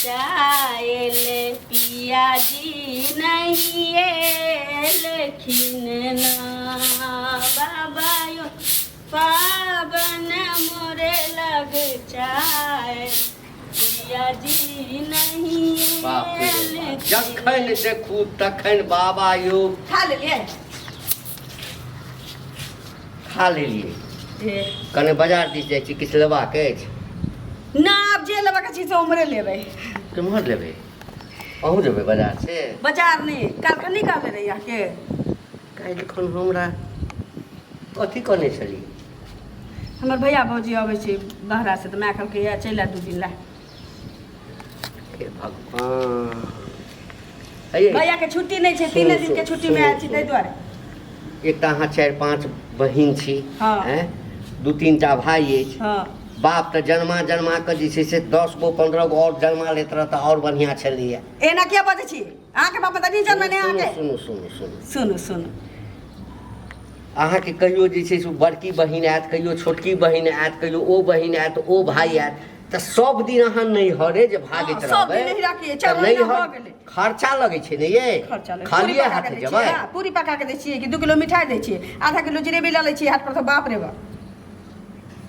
चायल पिया जी नहीं लेकिन ना बाबा यो पावन मोरे लग चाय पिया जी नहीं जखन देखू तखन बाबा यो खा लेलिए खा लेलिए कने बाजार दिस जाइ छी किछु लेबाक अछि ना अब जे लेबा के छी से उमरे लेबै केम्हर लेबै अहूँ जेबै बाजार से बाजार नहीं काल के नहीं कहले रही के काल्हि खन हमरा कथी कने छली हमर भैया भौजी अबै छै बहरा से तऽ मैं कहलकै या चलि आ 2 दिन ला हे भगवान भैया के छुट्टी नहीं छै 3 दिन के छुट्टी में आयल छी ताहि दुआरे एक तऽ अहाँ 4-5 बहिन छी हाँ। हैं 2-3 टा भाई अछि हाँ बाप तऽ जन्मा के जे छै से 10 गो 15 गो और जन्मा लैत रह तऽ और बढ़िया छलिए एना किया बजै छी अहाँ के बाप दादी जन्म नहीं आके सुनू सुनू अहाँ के कहियो जे छै से बड़की बहिन आयत कहियो छोटकी बहिन आयत कहियो ओ बहिन आयत ओ भाई आयत तऽ सब दिन अहाँ नैहरे जे भागैत रहबै सब दिन नहीं राखिए 4 महीना हो गेलै खर्चा लगै छै ने ये खालिए हाथ जेबै पूरी पका के दै छियै कि 2 किलो मिठाई दै छियै आधा किलो जिलेबी लऽ लै छियै हाथ पर तऽ बाप रे बाप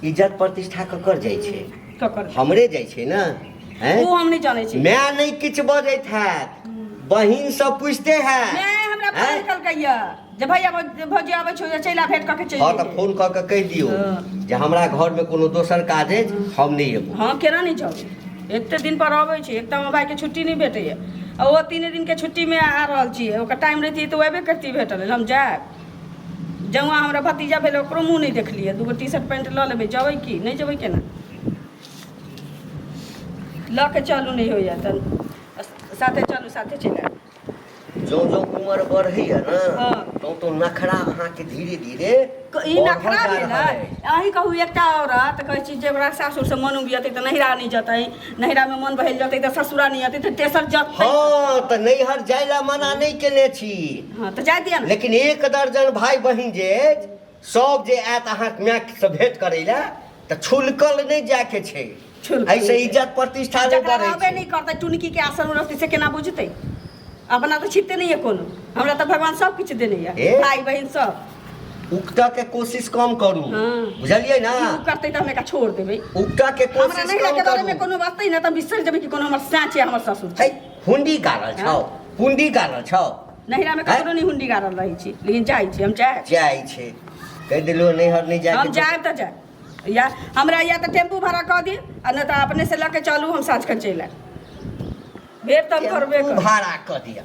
इज्जत प्रतिष्ठा ककर जाइ छै ककर हमरे जाइ छै ना हैं वो हम नहीं जानै छी मैं नहीं किछ बजैत हैत बहिन सब पूछते हैं मैं हमरा फोन कल कहिया जे भैया भौजी आबै छौ या चैला भेट क के चलि हां त फोन क के कह दियो जे हमरा घर में कोनो दोसर काज अछि हम नहीं एबो हां केना नहीं जाऊ एते दिन पर आबै छी एक त हमर भाई के छुट्टी नहीं भेटैया आ ओ 3 दिन के छुट्टी में आ रहल छी ओकर टाइम रहती तो एबे करती भेटल हम जाब जौआ हमरा भतीजा भेल ओकरो मुंह नहीं देखलिए 2 टी-शर्ट पैंट ल लेबै जबै की नहीं जबै केना ल के चलू नहीं होइया त साथे चलू साथे चलि जो उम्र बढ़ैया ना हाँ। तो नखरा अहाँ के धीरे धीरे ई नखरा भेलै अहीं कहू एकटा औरत कहै छी जे ओकरा सासुर से मन उबियतै त नहिरा नहीं जतै नहिरा में मन बहल जतै त ससुरा नहीं जतै त तेसर जतै हां त नैहर जाइला मना नहीं केने छी हां त जाय दिया लेकिन 1 दर्जन भाई बहिन जे सब जे आयत अहाँ माय से भेंट करैला त छुलकल नहीं जाय के छै ऐसे इज्जत प्रतिष्ठा नहीं बढ़ै छै नहीं करतै टुनकी के आसन में रहतै से केना बुझतै अपना तो छिपते नहीं है कोनो हमरा तो भगवान सब कुछ देने है भाई बहन सब उकटा के कोशिश कम करू बुझलिए ना करते त हमें का छोड़ देबै उकटा के कोशिश कम करू हमरा बारे में करू कोनो बात नहीं ना त बिसर जेबै कि कोनो हमर साँच है हमर ससुर है हुंडी गारल छौ हुंडी गारल छौ नहिरा में ककरो नहीं हुंडी गारल रही छी लेकिन जाई छी हम जाय छै कह दिलो नैहर नहीं जाय हम जाब त जाय या हमरा या त टेम्पू भाड़ा क दी आ न त अपने से लेके चलू हम साँझ के चलि आएब भेट तब करबे कर भाड़ा क दिया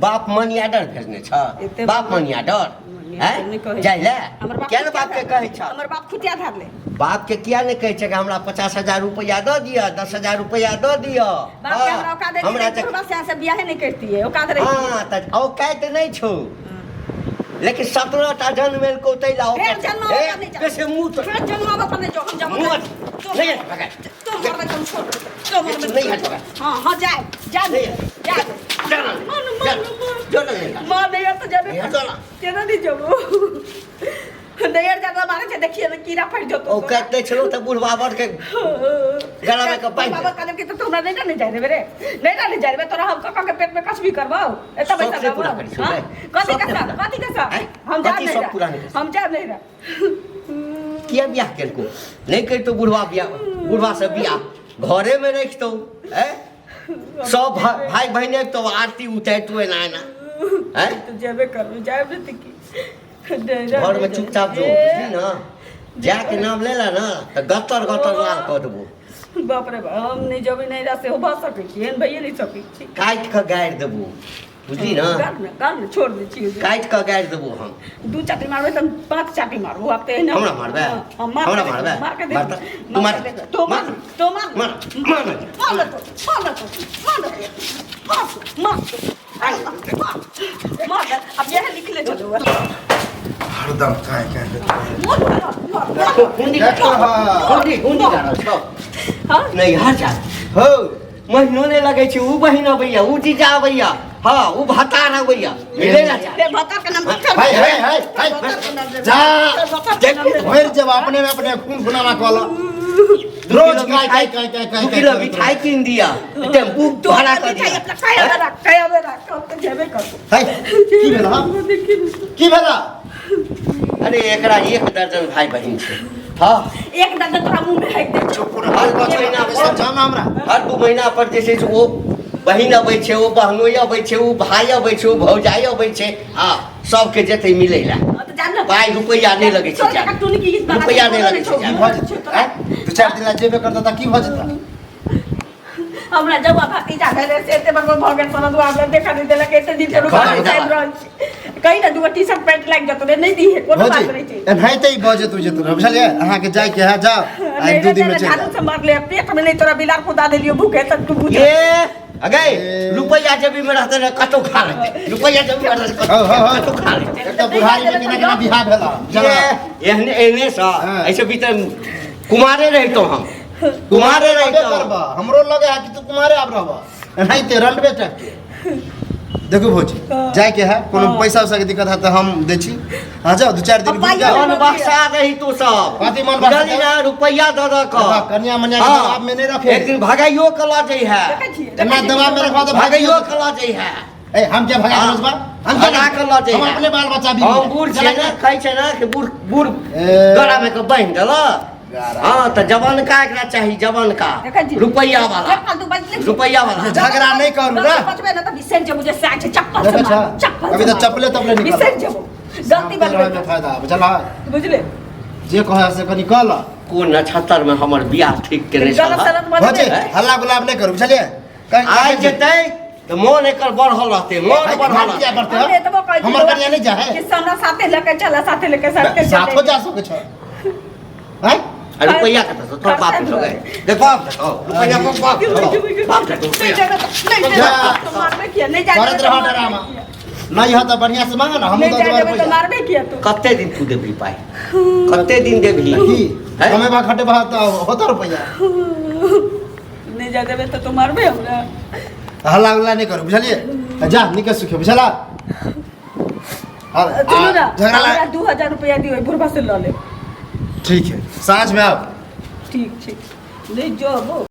बाप मनी ऑर्डर भेजने छ बाप मनी ऑर्डर हैं जाय ले क्या बाप के कहै छ हमर बाप खुटिया धार ले बाप के किया नहीं कहै छै कि हमरा 50,000 रुपया द दिया 10,000 रुपया द दिया बाप के हमरा औकात है हमरा से बियाह नहीं करती है औकात रही हां त औकात नहीं छौ लेकिन 17 टा जन्मेल को तैला कैसे मुंह तो फिर जन्मावा पर नहीं जो हम जब नहीं पकड़ तो मर तुम छोड़ तो मर नहीं हट हां हां जा मां नहीं तो जाबे केना नहीं जाबो नैयर जाता मारे छे देखिए ना कीड़ा फट जतो ओ कहते छलो त बुढ़वा बर के गला में कपाई बाबा कहले कि तो हमरा नहीं जाय रे नहीं जाय रे तोरा हम कका के पेट में कछ भी करबो एता बैठा बाबा कथि का हम जा नहीं रे किया बियाह केलको नहीं कर तो बुढ़वा से बियाह घरे में रखतो हैं सब भाई बहन तो आरती उतारतो है ना हैं तो जेबे करबो जाय रे की घर में चुपचाप जो बुझी ना जाके नाम लेला ना तो गतर लाल क देबो बाप रे हम नहीं जबे नहीं रसे हो बा सकै छी एन भइए नहीं सकै छी काट के गाड़ देबो बुझी ना गाड़ छोड़ दे छी काट के गाड़ देबो हम 2 चाटी मारबे त 5 चाटी मारबो आप ते ना हमरा मारबे हमरा मारबे मार के दे तू मार अब यह लिख ले चलो हरदम काय हुंडी गारल छौ नहीं हर जा हो महीनो ने लगे छै उ बहिन अबैया उ जीजा अबैया हां उ भतार अबैया मिले ना बे भतार के नाम हाय जा देख भर जब अपने में अपने खून खुनावा कहला रोज काय दू किलो मिठाई कीन दिया टेम्पू भाड़ा कर दिया हाय की भेला की भेला अरे एकरा एक दर्जन भाई बहन छे हाँ एक दर्जन तोरा मुंह में फेंक दे चुप हर 2 महीना पर जाना हमरा हर 2 महीना पर जे छै से ओ बहिन अबै छै ओ बहनोई अबै छै ओ भाई अबै छै ओ भौजाई अबै छै हाँ सबके जेतै मिलै ला तो जान ना पाई रुपैया नहीं लगे छै जान रुपैया नहीं लगे छै जान हैं 2-4 दिन जेबे करता था की भ जता हमरा जब भतीजा भेले से एते बड़ भगन परदु हमरा देखा दे देलक एते दिन से रुपा टाइम रहल छी कहीं ना दुगो टी-शर्ट पैंट लाग जतो रे नहीं दी है कोनो बात नहीं छै एनाहिते ही बजे तू जेतू बुझलिए अहाँ के जाय के है जाओ आई 2 दिन में चल झाड़ू से मार ले पेट में नहीं तोरा बिलार खुदा देलियो भूखे तक तू बुझ ये अगे रुपैया जेबी में रहते कतो खा लेते रुपैया जेबी में रहते कतो खा लेते एक तो बुढ़ारी में केना बियाह भेला ये एहने एहने सा ऐसे भी तो कुमारे रहतो हम कुमारे रहतो करबा हमरो लगे है कि तू कुमारे आब रहबा एनाहिते रंडबे टक देखो भौजी जाय के है कोनो पैसा उसा के दिक्कत है तो हम दे छी आ जाओ 2-4 दिन रुक जाओ मन बक्सा रही तू सब कथी मन बक्सा? बुझली ना रुपैया दे दे हाँ, का कन्या मन्या के दबाव में नहीं रखे एक दिन भगाइयो कला जाइ है इतना दबाव में रखवा तो भगाइयो कला जाइ है ए हम क्या भगा रोजबा हम भगा कर ला जाइ हम है अपने बाल बच्चा भी हम बूढ़ छै ना खाइ छै ना कि बूढ़ बूढ़ ए। गड़ा में के बांध देला गारा। हां त जवान का एकरा चाहिए जवान का रुपैया वाला रुपैया वाला झगड़ा नहीं करू रे पचबे ना तो विसर्ज जब मुझे साथ चप्पल से देखा मार चप्पल अभी तो चप्पले तपले निकल विसर्ज जब गलती बात में फायदा बुझला बुझले जे कहे से कनी कल कोन 79 में हमर बियाह ठीक केने गलत छला सलत मत भौजी हल्ला गुलाब नहीं करू बुझलिए आइ जेतै त मोन एकर बढ़ल रहतै मोन बढ़ल क्या रहतै करते हो हमर कन्या नहीं जा है कि हमरा साथे लेके चला साथे लेके साथ हो जा सके छ हैं रुपैया के तो तोर बाप हो गए देखो रुपैया को बाप दे तो मारबे किया नहीं जा करत रह डरामा नहीं हो तो बढ़िया से मांग ना हम नहीं तो जा जवाब देबे तो मारबे किया तू कते दिन तू देबी पाई कते दिन देबी की हैं? हमें बा खटे बा तो होता रुपया नहीं जा देबे तो तू मारबे हमरा हल्ला गुल्ला नहीं करू बुझलिए जा निकल सुखे बुझला और सुनो ना झगड़ा हमरा 2000 रुपया दियो बुढ़वा से ल ले ठीक है सांझ में आप ठीक ठीक ले जो वो